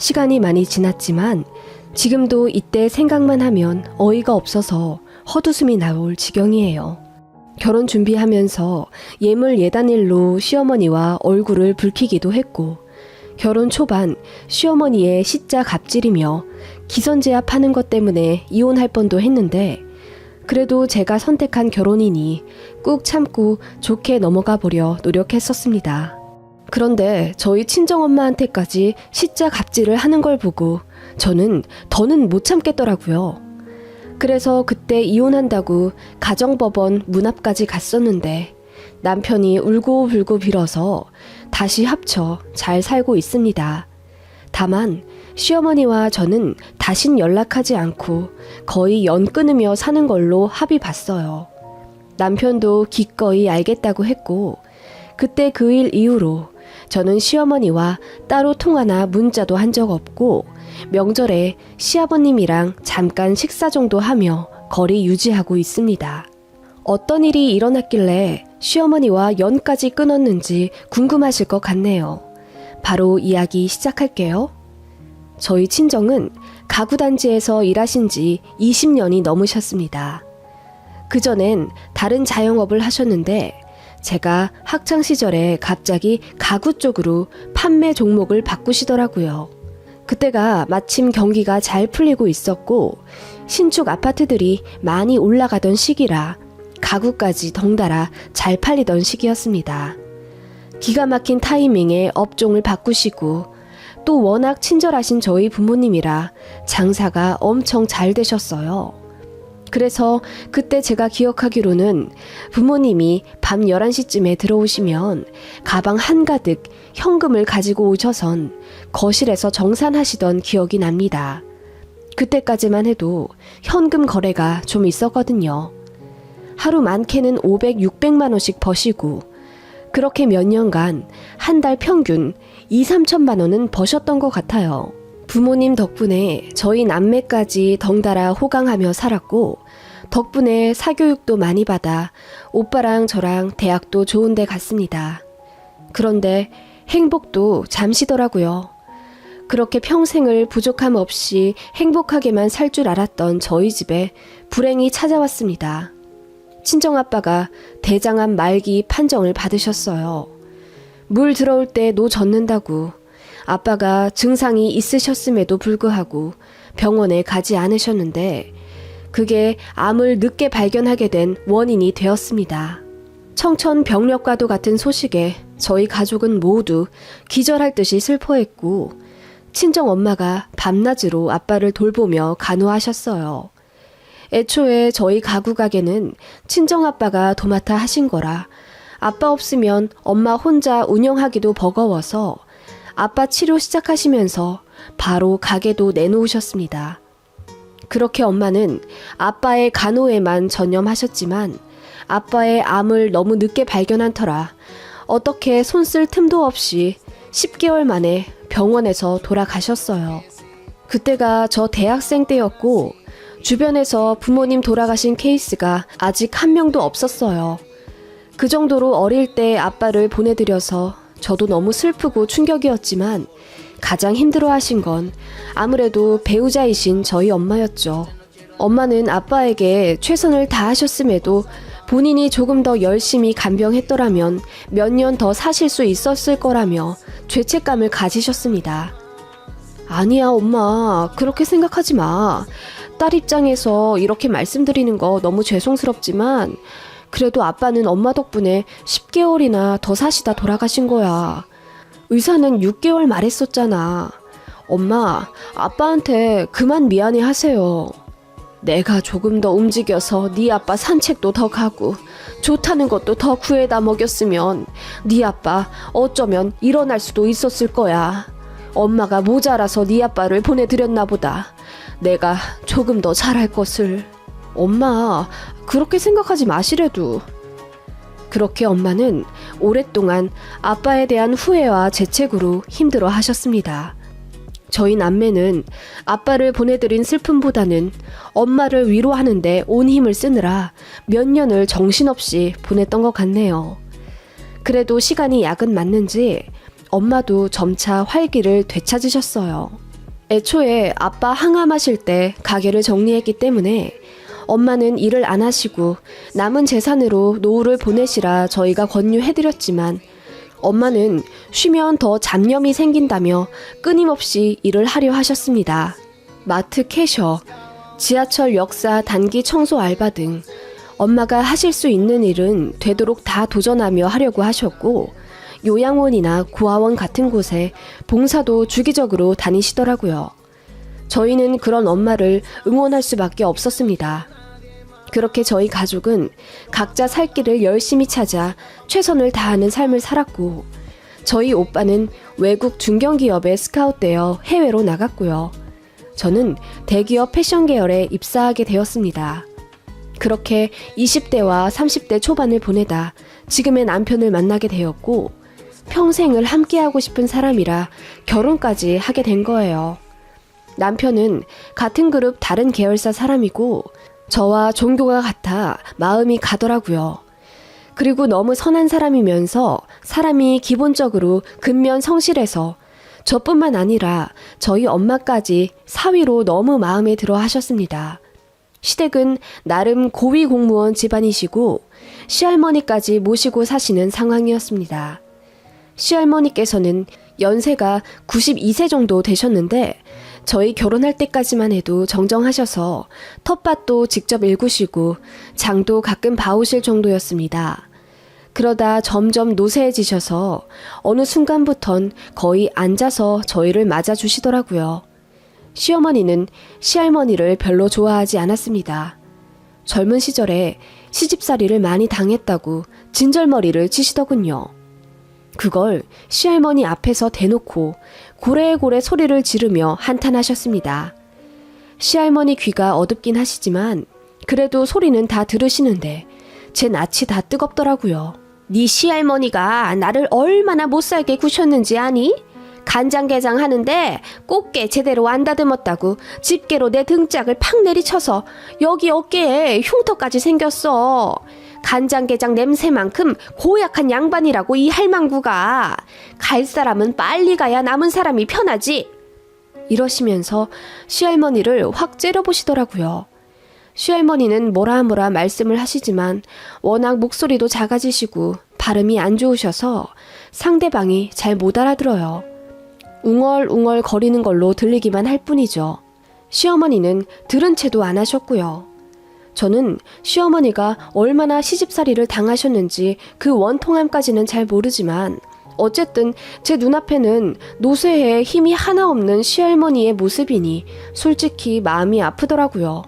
시간이 많이 지났지만 지금도 이때 생각만 하면 어이가 없어서 헛웃음이 나올 지경이에요. 결혼 준비하면서 예물 예단일로 시어머니와 얼굴을 붉히기도 했고, 결혼 초반 시어머니의 시자 갑질이며 기선제압하는 것 때문에 이혼할 뻔도 했는데, 그래도 제가 선택한 결혼이니 꾹 참고 좋게 넘어가 보려 노력했었습니다. 그런데 저희 친정엄마한테까지 시자 갑질을 하는 걸 보고 저는 더는 못 참겠더라고요. 그래서 그때 이혼한다고 가정법원 문 앞까지 갔었는데 남편이 울고불고 빌어서 다시 합쳐 잘 살고 있습니다. 다만 시어머니와 저는 다신 연락하지 않고 거의 연 끊으며 사는 걸로 합의 봤어요. 남편도 기꺼이 알겠다고 했고, 그때 그 일 이후로 저는 시어머니와 따로 통화나 문자도 한 적 없고, 명절에 시아버님이랑 잠깐 식사 정도 하며 거리 유지하고 있습니다. 어떤 일이 일어났길래 시어머니와 연까지 끊었는지 궁금하실 것 같네요. 바로 이야기 시작할게요. 저희 친정은 가구단지에서 일하신 지 20년이 넘으셨습니다. 그전엔 다른 자영업을 하셨는데 제가 학창시절에 갑자기 가구 쪽으로 판매 종목을 바꾸시더라고요. 그때가 마침 경기가 잘 풀리고 있었고 신축 아파트들이 많이 올라가던 시기라 가구까지 덩달아 잘 팔리던 시기였습니다. 기가 막힌 타이밍에 업종을 바꾸시고 또 워낙 친절하신 저희 부모님이라 장사가 엄청 잘 되셨어요. 그래서 그때 제가 기억하기로는 부모님이 밤 11시쯤에 들어오시면 가방 한가득 현금을 가지고 오셔선 거실에서 정산하시던 기억이 납니다. 그때까지만 해도 현금 거래가 좀 있었거든요. 하루 많게는 500, 600만 원씩 버시고 그렇게 몇 년간 한 달 평균 2, 3천만 원은 버셨던 것 같아요. 부모님 덕분에 저희 남매까지 덩달아 호강하며 살았고 덕분에 사교육도 많이 받아 오빠랑 저랑 대학도 좋은 데 갔습니다. 그런데 행복도 잠시더라고요. 그렇게 평생을 부족함 없이 행복하게만 살 줄 알았던 저희 집에 불행이 찾아왔습니다. 친정아빠가 대장암 말기 판정을 받으셨어요. 물 들어올 때 노 젓는다고 아빠가 증상이 있으셨음에도 불구하고 병원에 가지 않으셨는데 그게 암을 늦게 발견하게 된 원인이 되었습니다. 청천벽력과도 같은 소식에 저희 가족은 모두 기절할 듯이 슬퍼했고 친정엄마가 밤낮으로 아빠를 돌보며 간호하셨어요. 애초에 저희 가구 가게는 친정아빠가 도맡아 하신 거라 아빠 없으면 엄마 혼자 운영하기도 버거워서 아빠 치료 시작하시면서 바로 가게도 내놓으셨습니다. 그렇게 엄마는 아빠의 간호에만 전념하셨지만 아빠의 암을 너무 늦게 발견한 터라 어떻게 손 쓸 틈도 없이 10개월 만에 병원에서 돌아가셨어요. 그때가 저 대학생 때였고 주변에서 부모님 돌아가신 케이스가 아직 한 명도 없었어요. 그 정도로 어릴 때 아빠를 보내드려서 저도 너무 슬프고 충격이었지만 가장 힘들어하신 건 아무래도 배우자이신 저희 엄마였죠. 엄마는 아빠에게 최선을 다하셨음에도 본인이 조금 더 열심히 간병했더라면 몇 년 더 사실 수 있었을 거라며 죄책감을 가지셨습니다. 아니야 엄마, 그렇게 생각하지 마. 딸 입장에서 이렇게 말씀드리는 거 너무 죄송스럽지만 그래도 아빠는 엄마 덕분에 10개월이나 더 사시다 돌아가신 거야. 의사는 6개월 말했었잖아. 엄마, 아빠한테 그만 미안해 하세요. 내가 조금 더 움직여서 네 아빠 산책도 더 가고 좋다는 것도 더 구해다 먹였으면 네 아빠 어쩌면 일어날 수도 있었을 거야. 엄마가 모자라서 네 아빠를 보내드렸나 보다. 내가 조금 더 잘할 것을. 엄마, 그렇게 생각하지 마시래도. 그렇게 엄마는 오랫동안 아빠에 대한 후회와 죄책으로 힘들어 하셨습니다. 저희 남매는 아빠를 보내드린 슬픔보다는 엄마를 위로하는데 온 힘을 쓰느라 몇 년을 정신없이 보냈던 것 같네요. 그래도 시간이 야근 맞는지 엄마도 점차 활기를 되찾으셨어요. 애초에 아빠 항암하실 때 가게를 정리했기 때문에 엄마는 일을 안 하시고 남은 재산으로 노후를 보내시라 저희가 권유해드렸지만 엄마는 쉬면 더 잡념이 생긴다며 끊임없이 일을 하려 하셨습니다. 마트 캐셔, 지하철 역사 단기 청소 알바 등 엄마가 하실 수 있는 일은 되도록 다 도전하며 하려고 하셨고 요양원이나 고아원 같은 곳에 봉사도 주기적으로 다니시더라고요. 저희는 그런 엄마를 응원할 수밖에 없었습니다. 그렇게 저희 가족은 각자 살 길을 열심히 찾아 최선을 다하는 삶을 살았고 저희 오빠는 외국 중견기업에 스카웃되어 해외로 나갔고요. 저는 대기업 패션 계열에 입사하게 되었습니다. 그렇게 20대와 30대 초반을 보내다 지금의 남편을 만나게 되었고 평생을 함께하고 싶은 사람이라 결혼까지 하게 된 거예요. 남편은 같은 그룹 다른 계열사 사람이고 저와 종교가 같아 마음이 가더라고요. 그리고 너무 선한 사람이면서 사람이 기본적으로 근면 성실해서 저뿐만 아니라 저희 엄마까지 사위로 너무 마음에 들어 하셨습니다. 시댁은 나름 고위 공무원 집안이시고 시할머니까지 모시고 사시는 상황이었습니다. 시할머니께서는 연세가 92세 정도 되셨는데 저희 결혼할 때까지만 해도 정정하셔서 텃밭도 직접 일구시고 장도 가끔 봐오실 정도였습니다. 그러다 점점 노쇠해지셔서 어느 순간부턴 거의 앉아서 저희를 맞아주시더라고요. 시어머니는 시할머니를 별로 좋아하지 않았습니다. 젊은 시절에 시집살이를 많이 당했다고 진절머리를 치시더군요. 그걸 시할머니 앞에서 대놓고 고래고래 소리를 지르며 한탄하셨습니다. 시할머니 귀가 어둡긴 하시지만 그래도 소리는 다 들으시는데 제 낯이 다 뜨겁더라고요. 네 시할머니가 나를 얼마나 못살게 구셨는지 아니? 간장게장 하는데 꽃게 제대로 안 다듬었다고 집게로 내 등짝을 팍 내리쳐서 여기 어깨에 흉터까지 생겼어. 간장게장 냄새만큼 고약한 양반이라고 이 할망구가. 갈 사람은 빨리 가야 남은 사람이 편하지. 이러시면서 시할머니를 확 째려보시더라고요. 시할머니는 뭐라 말씀을 하시지만 워낙 목소리도 작아지시고 발음이 안 좋으셔서 상대방이 잘 못 알아들어요. 웅얼웅얼 거리는 걸로 들리기만 할 뿐이죠. 시어머니는 들은 채도 안 하셨고요. 저는 시어머니가 얼마나 시집살이를 당하셨는지 그 원통함까지는 잘 모르지만 어쨌든 제 눈앞에는 노쇠해 힘이 하나 없는 시할머니의 모습이니 솔직히 마음이 아프더라고요.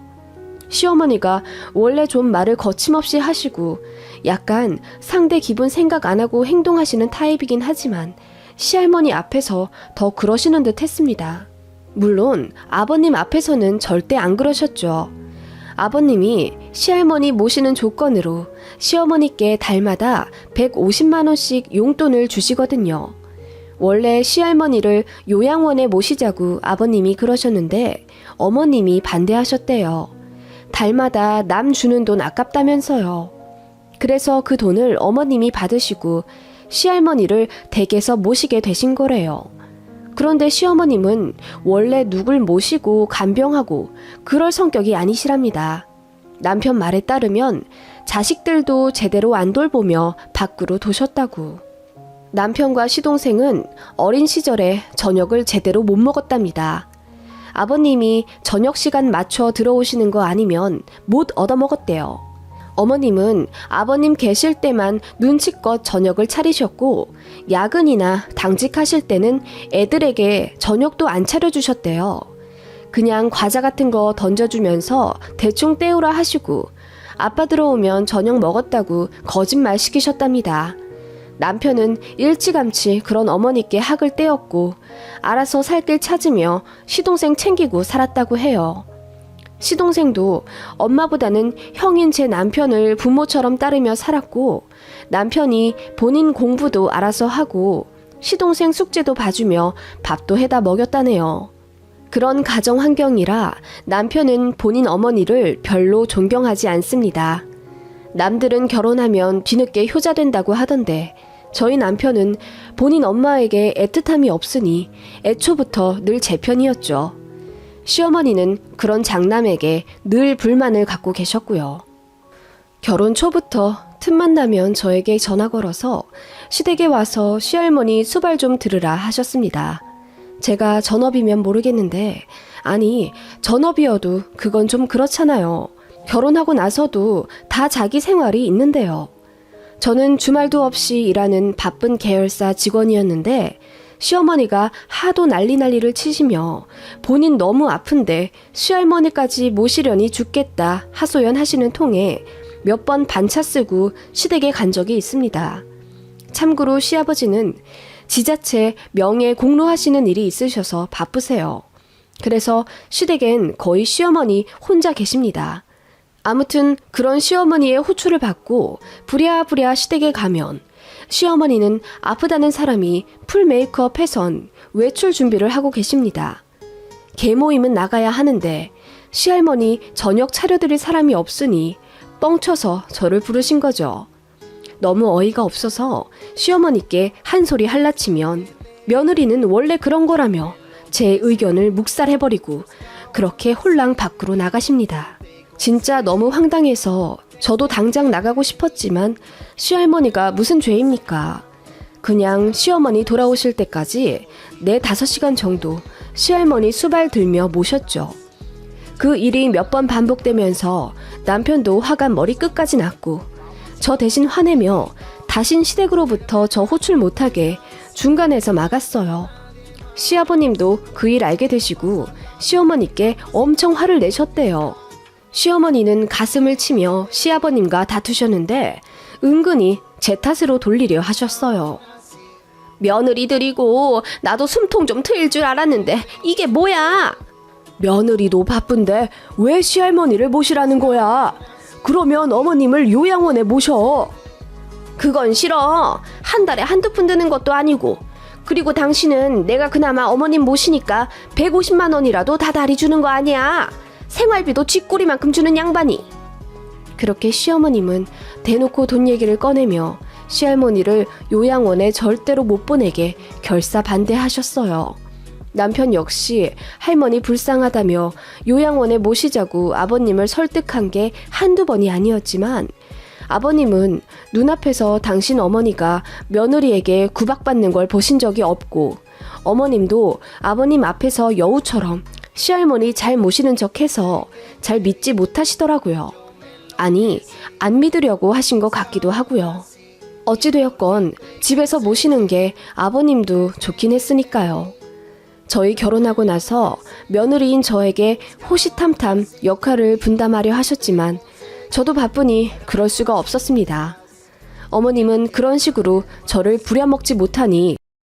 시어머니가 원래 좀 말을 거침없이 하시고 약간 상대 기분 생각 안 하고 행동하시는 타입이긴 하지만 시할머니 앞에서 더 그러시는 듯 했습니다. 물론 아버님 앞에서는 절대 안 그러셨죠. 아버님이 시할머니 모시는 조건으로 시어머니께 달마다 150만 원씩 용돈을 주시거든요. 원래 시할머니를 요양원에 모시자고 아버님이 그러셨는데 어머님이 반대하셨대요. 달마다 남 주는 돈 아깝다면서요. 그래서 그 돈을 어머님이 받으시고 시할머니를 댁에서 모시게 되신 거래요. 그런데 시어머님은 원래 누굴 모시고 간병하고 그럴 성격이 아니시랍니다. 남편 말에 따르면 자식들도 제대로 안 돌보며 밖으로 도셨다고. 남편과 시동생은 어린 시절에 저녁을 제대로 못 먹었답니다. 아버님이 저녁 시간 맞춰 들어오시는 거 아니면 못 얻어먹었대요. 어머님은 아버님 계실 때만 눈치껏 저녁을 차리셨고 야근이나 당직하실 때는 애들에게 저녁도 안 차려주셨대요. 그냥 과자 같은 거 던져주면서 대충 때우라 하시고 아빠 들어오면 저녁 먹었다고 거짓말 시키셨답니다. 남편은 일찌감치 그런 어머니께 학을 떼었고 알아서 살 길 찾으며 시동생 챙기고 살았다고 해요. 시동생도 엄마보다는 형인 제 남편을 부모처럼 따르며 살았고 남편이 본인 공부도 알아서 하고 시동생 숙제도 봐주며 밥도 해다 먹였다네요. 그런 가정 환경이라 남편은 본인 어머니를 별로 존경하지 않습니다. 남들은 결혼하면 뒤늦게 효자된다고 하던데 저희 남편은 본인 엄마에게 애틋함이 없으니 애초부터 늘 제 편이었죠. 시어머니는 그런 장남에게 늘 불만을 갖고 계셨고요. 결혼 초부터 틈만 나면 저에게 전화 걸어서 시댁에 와서 시할머니 수발 좀 들으라 하셨습니다. 제가 전업이면 모르겠는데, 아니, 전업이어도 그건 좀 그렇잖아요. 결혼하고 나서도 다 자기 생활이 있는데요. 저는 주말도 없이 일하는 바쁜 계열사 직원이었는데 시어머니가 하도 난리를 치시며 본인 너무 아픈데 시할머니까지 모시려니 죽겠다 하소연하시는 통에 몇 번 반차 쓰고 시댁에 간 적이 있습니다. 참고로 시아버지는 지자체 명예 공로하시는 일이 있으셔서 바쁘세요. 그래서 시댁엔 거의 시어머니 혼자 계십니다. 아무튼 그런 시어머니의 호출을 받고 부랴부랴 시댁에 가면 시어머니는 아프다는 사람이 풀 메이크업 해선 외출 준비를 하고 계십니다. 개모임은 나가야 하는데 시할머니 저녁 차려드릴 사람이 없으니 뻥쳐서 저를 부르신 거죠. 너무 어이가 없어서 시어머니께 한 소리 할라치면 며느리는 원래 그런 거라며 제 의견을 묵살해버리고 그렇게 홀랑 밖으로 나가십니다. 진짜 너무 황당해서 저도 당장 나가고 싶었지만 시할머니가 무슨 죄입니까? 그냥 시어머니 돌아오실 때까지 4-5시간 정도 시할머니 수발 들며 모셨죠. 그 일이 몇 번 반복되면서 남편도 화가 머리끝까지 났고 저 대신 화내며 다신 시댁으로부터 저 호출 못하게 중간에서 막았어요. 시아버님도 그 일 알게 되시고 시어머니께 엄청 화를 내셨대요. 시어머니는 가슴을 치며 시아버님과 다투셨는데 은근히 제 탓으로 돌리려 하셨어요. 며느리들이고 나도 숨통 좀 트일 줄 알았는데 이게 뭐야? 며느리도 바쁜데 왜 시할머니를 모시라는 거야? 그러면 어머님을 요양원에 모셔. 그건 싫어. 한 달에 한두 푼 드는 것도 아니고. 그리고 당신은 내가 그나마 어머님 모시니까 150만 원이라도 다 다리 주는 거 아니야. 생활비도 쥐꼬리만큼 주는 양반이. 그렇게 시어머님은 대놓고 돈 얘기를 꺼내며 시할머니를 요양원에 절대로 못 보내게 결사 반대하셨어요. 남편 역시 할머니 불쌍하다며 요양원에 모시자고 아버님을 설득한 게 한두 번이 아니었지만 아버님은 눈앞에서 당신 어머니가 며느리에게 구박받는 걸 보신 적이 없고 어머님도 아버님 앞에서 여우처럼 시할머니 잘 모시는 척해서 잘 믿지 못하시더라고요. 아니, 안 믿으려고 하신 것 같기도 하고요. 어찌되었건 집에서 모시는 게 아버님도 좋긴 했으니까요. 저희 결혼하고 나서 며느리인 저에게 호시탐탐 역할을 분담하려 하셨지만 저도 바쁘니 그럴 수가 없었습니다. 어머님은 그런 식으로 저를 부려먹지 못하니